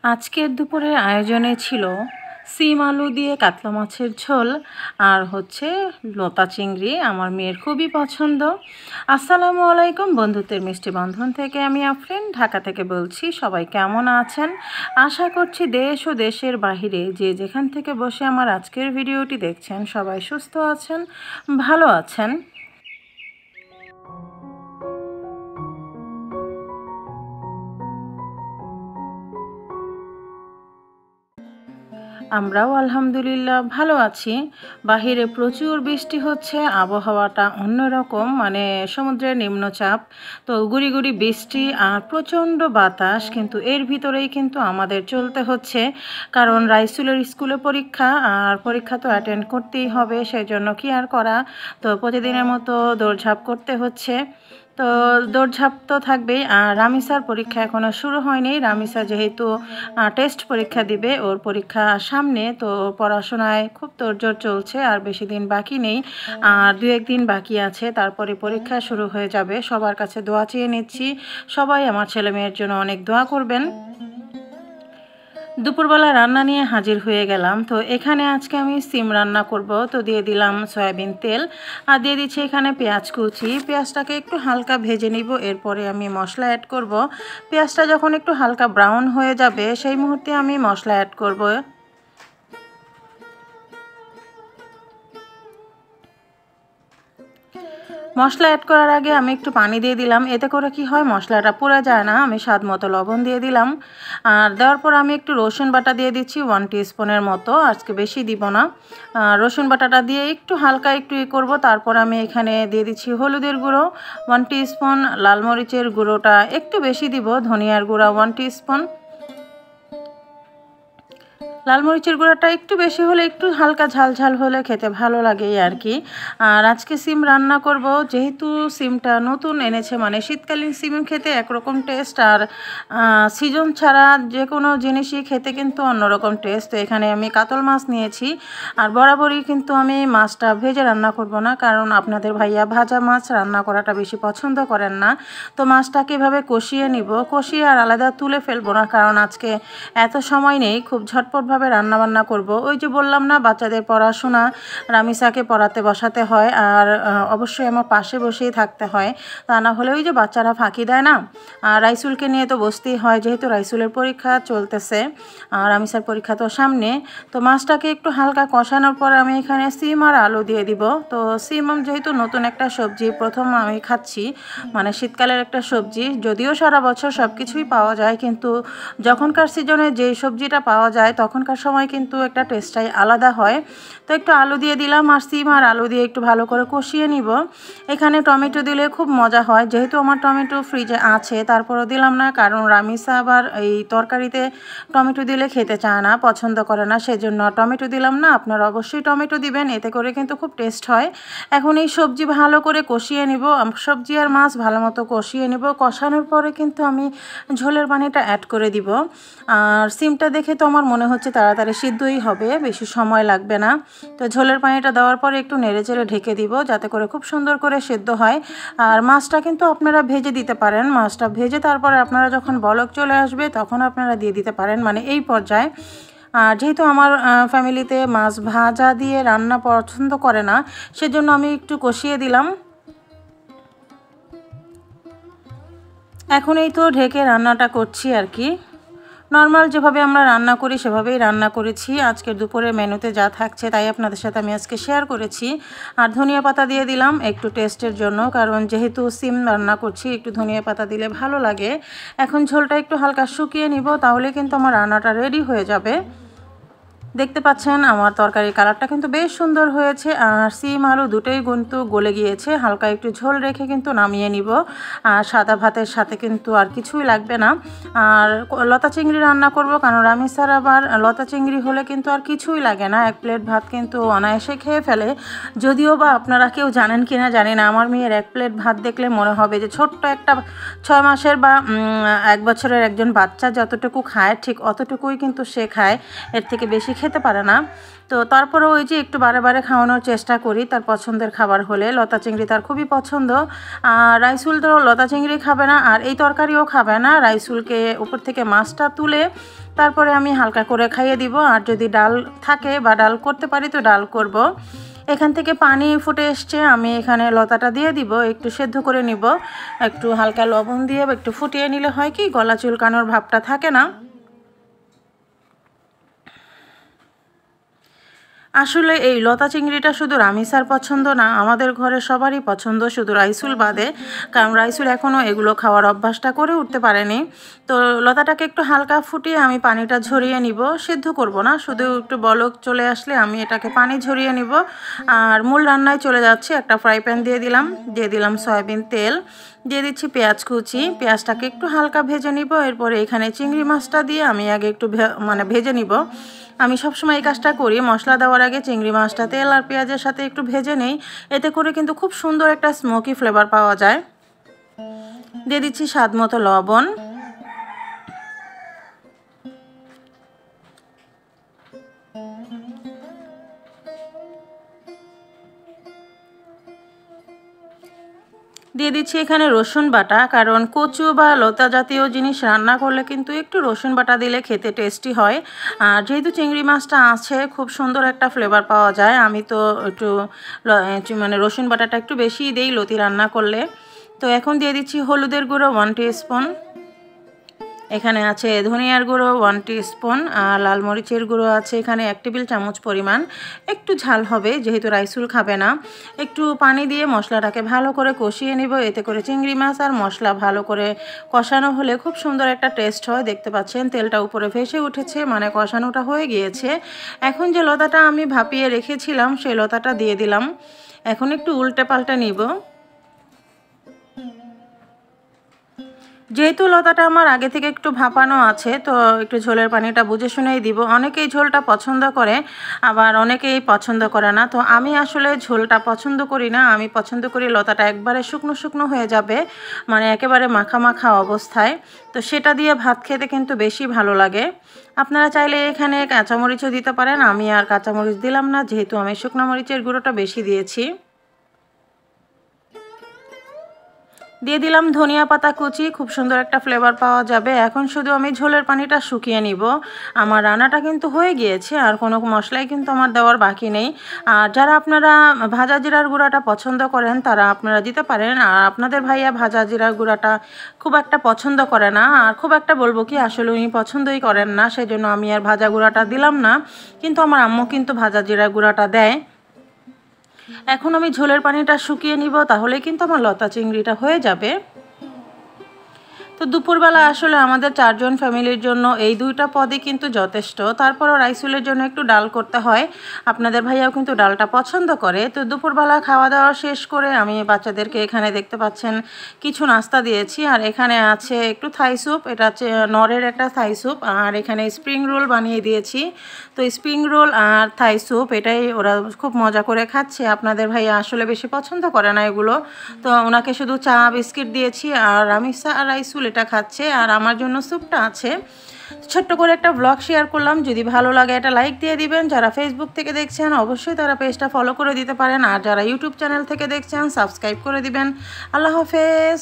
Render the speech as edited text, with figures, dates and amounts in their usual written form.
আজকের দুপুরের আয়োজনে ছিল সিম আলু দিয়ে কাতলা মাছের ঝোল আর হচ্ছে লতা চিংড়ি। আমার মেয়ের খুবই পছন্দ। আসসালামু আলাইকুম, বন্ধুত্বের মিষ্টি বন্ধন থেকে আমি আফরিন ঢাকা থেকে বলছি। সবাই কেমন আছেন? আশা করছি দেশ ও দেশের বাহিরে যে যেখান থেকে বসে আমার আজকের ভিডিওটি দেখছেন সবাই সুস্থ আছেন, ভালো আছেন। আমরাও আলহামদুলিল্লাহ ভালো আছি। বাহিরে প্রচুর বৃষ্টি হচ্ছে, আবহাওয়াটা অন্যরকম, মানে সমুদ্রের নিম্নচাপ, তো গুড়ি গুড়ি বৃষ্টি আর প্রচণ্ড বাতাস। কিন্তু এর ভিতরেই কিন্তু আমাদের চলতে হচ্ছে, কারণ রাইসুলের স্কুলে পরীক্ষা, আর পরীক্ষা তো অ্যাটেন্ড করতেই হবে, সেই জন্য কি আর করা, তো প্রতিদিনের মতো দৌড়ঝাঁপ করতে হচ্ছে। তো দৌড়ঝাঁপ তো থাকবেই। আর রামিসার পরীক্ষা এখনও শুরু হয়নি। রামিসা যেহেতু টেস্ট পরীক্ষা দিবে, ওর পরীক্ষা সামনে, তো পড়াশোনায় খুব তোড়জোড় চলছে। আর বেশি দিন বাকি নেই, আর 2-1 দিন বাকি আছে, তারপরে পরীক্ষা শুরু হয়ে যাবে। সবার কাছে দোয়া চেয়ে নিচ্ছি, সবাই আমার ছেলে মেয়ের জন্য অনেক দোয়া করবেন। দুপুরবেলা রান্না নিয়ে হাজির হয়ে গেলাম। তো এখানে আজকে আমি সিম রান্না করব, তো দিয়ে দিলাম সয়াবিন তেল আর দিয়ে দিচ্ছি এখানে পেঁয়াজ কুচি। পেঁয়াজটাকে একটু হালকা ভেজে নিব, এরপরে আমি মশলা অ্যাড করব। পেঁয়াজটা যখন একটু হালকা ব্রাউন হয়ে যাবে সেই মুহূর্তে আমি মশলা অ্যাড করব। মশলা অ্যাড করার আগে আমি একটু পানি দিয়ে দিলাম, এতে করে কি হয় মশলাটা পুড়ে যায় না। আমি স্বাদ মতো লবণ দিয়ে দিলাম, আর দেওয়ার পর আমি একটু রসুন বাটা দিয়ে দিচ্ছি 1 টিস্পুনের মতো, আজকে বেশি দিব না। রসুন বাটাটা দিয়ে একটু হালকা একটু করব। তারপর আমি এখানে দিয়ে দিচ্ছি হলুদের গুঁড়ো 1 টিস্পুন, লাল মরিচের গুঁড়োটা একটু বেশি দিব, ধনিয়ার গুঁড়া 1 টিস্পুন। লাল মরিচের গুঁড়াটা একটু বেশি হলে, একটু হালকা ঝাল ঝাল হলে খেতে ভালো লাগে আর কি। আর আজকে সিম রান্না করব, যেহেতু সিমটা নতুন এনেছে, মানে শীতকালীন সিম খেতে একরকম টেস্ট, আর সিজন ছাড়া যে কোনো জিনিসই খেতে কিন্তু অন্যরকম টেস্ট। তো এখানে আমি কাতল মাছ নিয়েছি, আর বরাবরই কিন্তু আমি মাছটা ভেজে রান্না করব না, কারণ আপনাদের ভাইয়া ভাজা মাছ রান্না করাটা বেশি পছন্দ করেন না। তো মাছটাকে এভাবে কষিয়ে নিব, কষিয়ে আর আলাদা তুলে ফেলবো না, কারণ আজকে এত সময় নেই, খুব ঝটপটভাবে রান্নাবান্না করব। ওই যে বললাম না, বাচ্চাদের পড়াশোনা, রামিসাকে পড়াতে বসাতে হয়, আর অবশ্যই আমার পাশে বসেই থাকতে হয়, তা না হলে ওই যে বাচ্চারা ফাঁকি দেয় না। আর রাইসুলকে নিয়ে তো বসতেই হয়, যেহেতু রাইসুলের পরীক্ষা চলতেছে, আর রামিসার পরীক্ষা তো সামনে। তো মাছটাকে একটু হালকা কষানোর পর আমি এখানে সিম আর আলু দিয়ে দিব। তো সিম যেহেতু নতুন একটা সবজি, প্রথম আমি খাচ্ছি, মানে শীতকালের একটা সবজি, যদিও সারা বছর সব কিছুই পাওয়া যায়, কিন্তু যখনকার সিজনে যেই সবজিটা পাওয়া যায় তখনকার সময় কিন্তু একটা টেস্টটাই আলাদা হয়। তো একটু আলু দিয়ে দিলাম, আর সিম আর আলু দিয়ে একটু ভালো করে কষিয়ে নিব। এখানে টমেটো দিলে খুব মজা হয়, যেহেতু আমার টমেটো ফ্রিজে আছে তারপরও দিলাম না, কারণ রামিসা আবার এই তরকারিতে টমেটো দিলে খেতে চায় না, পছন্দ করে না, সেজন্য টমেটো দিলাম না। আপনারা অবশ্যই টমেটো দিবেন, এতে করে কিন্তু খুব টেস্ট হয়। এখন এই সবজি ভালো করে কষিয়ে নিব, সবজি আর মাছ ভালো মতো কষিয়ে নিব। কষানোর পরে কিন্তু আমি ঝোলের পানিটা অ্যাড করে দিব। আর সিমটা দেখে তো আমার মনে হচ্ছে তাড়াতাড়ি সিদ্ধই হবে, বেশি সময় লাগবে না। তো ঝোলের পানিটা দেওয়ার পরে একটু নেড়েচেড়ে ঢেকে দিব, যাতে করে খুব সুন্দর করে সিদ্ধ হয়। আর মাছটা কিন্তু আপনারা ভেজে দিতে পারেন, মাছটা ভেজে তারপরে আপনারা যখন বলক চলে আসবে তখন আপনারা দিয়ে দিতে পারেন, মানে এই পর্যায়ে। আর যেহেতু আমার ফ্যামিলিতে মাছ ভাজা দিয়ে রান্না পছন্দ করে না, সেজন্য আমি একটু কষিয়ে দিলাম। এখন এই তো ঢেকে রান্নাটা করছি আর কি। নর্মাল যেভাবে আমরা রান্না করি সেভাবেই রান্না করেছি। আজকের দুপুরে মেনুতে যা থাকছে তাই আপনাদের সাথে আমি আজকে শেয়ার করেছি। আর ধনিয়া পাতা দিয়ে দিলাম একটু টেস্টের জন্য, কারণ যেহেতু সিম রান্না করছি একটু ধনিয়া পাতা দিলে ভালো লাগে। এখন ঝোলটা একটু হালকা শুকিয়ে নিব, তাহলে কিন্তু আমার রান্নাটা রেডি হয়ে যাবে। দেখতে পাচ্ছেন আমার তরকারির কালারটা কিন্তু বেশ সুন্দর হয়েছে, আর সিম আলু দুটোই কিন্তু গলে গিয়েছে। হালকা একটু ঝোল রেখে কিন্তু নামিয়ে নিব, আর সাদা ভাতের সাথে কিন্তু আর কিছুই লাগবে না। আর লতা চিংড়ি রান্না করব, কারণ রামিসার আবার লতা চিংড়ি হলে কিন্তু আর কিছুই লাগে না, 1 প্লেট ভাত কিন্তু অনায়াসে খেয়ে ফেলে। যদিও বা আপনারা কেউ জানেন কি না জানি না, আমার মেয়ের 1 প্লেট ভাত দেখলে মনে হবে যে ছোট্ট একটা 6 মাসের বা 1 বছরের একজন বাচ্চা যতটুকু খায় ঠিক অতটুকুই কিন্তু সে খায়, এর থেকে বেশি খেতে খেতে পারে না। তো তারপরেও ওই যে একটু বারে বারে খাওয়ানোর চেষ্টা করি, তার পছন্দের খাবার হলে। লতা চিংড়ি তার খুবই পছন্দ। রাইসুল তো লতা চিংড়ি খাবে না, আর এই তরকারিও খাবে না। রাইসুলকে উপর থেকে মাছটা তুলে তারপরে আমি হালকা করে খাইয়ে দিব, আর যদি ডাল থাকে বা ডাল করতে পারি তো ডাল করব। এখান থেকে পানি ফুটে এসছে, আমি এখানে লতাটা দিয়ে দিব, একটু সেদ্ধ করে নিব। একটু হালকা লবণ দিয়ে একটু ফুটিয়ে নিলে হয় কি গলা চুলকানোর ভাবটা থাকে না। আসলে এই লতা চিংড়িটা শুধু রামিসার পছন্দ না, আমাদের ঘরে সবারই পছন্দ, শুধু রাইসুল বাদে। কারণ রাইসুল এখনও এগুলো খাওয়ার অভ্যাসটা করে উঠতে পারেনি। তো লতাটাকে একটু হালকা ফুটিয়ে আমি পানিটা ঝরিয়ে নিব, সিদ্ধ করব না, শুধু একটু বলক চলে আসলে আমি এটাকে পানি ঝরিয়ে নিব। আর মূল রান্নায় চলে যাচ্ছে। একটা ফ্রাই প্যান দিয়ে দিলাম সয়াবিন তেল, দিয়ে দিচ্ছি পেঁয়াজ কুচি। পেঁয়াজটাকে একটু হালকা ভেজে নিব। এরপরে এখানে চিংড়ি মাছটা দিয়ে আমি আগে একটু ভেজে নিব। আমি সবসময় এই কাজটা করি, মশলা দেওয়ার আগে চিংড়ি মাছটা তেল আর পেঁয়াজের সাথে একটু ভেজে নেই। এতে করে কিন্তু খুব সুন্দর একটা স্মোকি ফ্লেভার পাওয়া যায়। দিয়ে দিচ্ছি স্বাদ মতো লবণ। দিয়ে দিচ্ছি এখানে রসুন বাটা, কারণ কচু বা লতা জাতীয় জিনিস রান্না করলে কিন্তু একটু রসুন বাটা দিলে খেতে টেস্টি হয়। আর যেহেতু চিংড়ি মাছটা আছে খুব সুন্দর একটা ফ্লেভার পাওয়া যায়, আমি তো একটু রসুন বাটাটা একটু বেশিই দেই লতি রান্না করলে। তো এখন দিয়ে দিচ্ছি হলুদের গুঁড়ো 1 টিস্পুন। এখানে আছে ধনিয়ার গুঁড়ো 1 টিস্পুন, আর লাল মরিচের গুঁড়ো আছে এখানে 1 টেবিল চামচ পরিমাণ। একটু ঝাল হবে যেহেতু রাইসুল খাবে না। একটু পানি দিয়ে মশলাটাকে ভালো করে কষিয়ে নিব, এতে করে চিংড়ি মাছ আর মশলা ভালো করে কষানো হলে খুব সুন্দর একটা টেস্ট হয়। দেখতে পাচ্ছেন তেলটা উপরে ভেসে উঠেছে, মানে কষানোটা হয়ে গিয়েছে। এখন যে লতাটা আমি ভাপিয়ে রেখেছিলাম সেই লতাটা দিয়ে দিলাম। এখন একটু উল্টে পাল্টে নিব। যেহেতু লতাটা আমার আগে থেকে একটু ভাপানো আছে, তো একটু ঝোলের পানিটা বুঝে শুনেই দিব। অনেকেই ঝোলটা পছন্দ করে, আবার অনেকেই পছন্দ করে না। তো আমি আসলে ঝোলটা পছন্দ করি না, আমি পছন্দ করি লতাটা একবারে শুকনো শুকনো হয়ে যাবে, মানে একেবারে মাখা মাখা অবস্থায়। তো সেটা দিয়ে ভাত খেতে কিন্তু বেশি ভালো লাগে। আপনারা চাইলে এখানে কাঁচামরিচও দিতে পারেন, আমি আর কাঁচামরিচ দিলাম না যেহেতু আমি শুকনো মরিচের গুঁড়োটা বেশি দিয়েছি। দিয়ে দিলাম ধনিয়া পাতা কুচি, খুব সুন্দর একটা ফ্লেভার পাওয়া যাবে। এখন শুধু আমি ঝোলের পানিটা শুকিয়ে নিব। আমার রান্নাটা কিন্তু হয়ে গিয়েছে, আর কোনো মশলাই কিন্তু আমার দেওয়ার বাকি নেই। আর যারা আপনারা ভাজা জিরার গুঁড়াটা পছন্দ করেন তারা আপনারা দিতে পারেন, আর আপনাদের ভাইয়া ভাজা জিরার গুঁড়াটা খুব একটা পছন্দ করে না, আর খুব একটা বলবো কি আসলে উনি পছন্দই করেন না, সেজন্য আমি আর ভাজা গুঁড়াটা দিলাম না। কিন্তু আমার আম্মু কিন্তু ভাজা জিরার গুঁড়াটা দেয়। এখন আমি ঝোলের পানিটা শুকিয়ে নিব, তাহলে কিন্তু আমার লতা চিংড়িটা হয়ে যাবে। তো দুপুরবেলা আসলে আমাদের 4 জন ফ্যামিলির জন্য এই 2টা পদই কিন্তু যথেষ্ট। তারপরও রাইসুলের জন্য একটু ডাল করতে হয়, আপনাদের ভাইয়াও কিন্তু ডালটা পছন্দ করে। তো দুপুরবেলা খাওয়া দাওয়া শেষ করে আমি বাচ্চাদেরকে এখানে দেখতে পাচ্ছেন কিছু নাস্তা দিয়েছি। আর এখানে আছে একটু থাই স্যুপ, এটা হচ্ছে নরের একটা থাই স্যুপ, আর এখানে স্প্রিং রোল বানিয়ে দিয়েছি। তো স্প্রিং রোল আর থাই স্যুপ এটাই ওরা খুব মজা করে খাচ্ছে। আপনাদের ভাইয়া আসলে বেশি পছন্দ করে না এগুলো, তো ওনাকে শুধু চা বিস্কিট দিয়েছি, আর রামিসা আর রাইসুল এটা খাচ্ছে, আর আমার জন্য স্যুপটা আছে। ছোট্ট করে একটা ব্লগ শেয়ার করলাম, যদি ভালো লাগে একটা লাইক দিয়ে দিবেন। যারা ফেসবুক থেকে দেখছেন অবশ্যই তারা পেজটা ফলো করে দিতে পারেন, আর যারা ইউটিউব চ্যানেল থেকে দেখছেন সাবস্ক্রাইব করে দিবেন। আল্লাহ হাফেজ।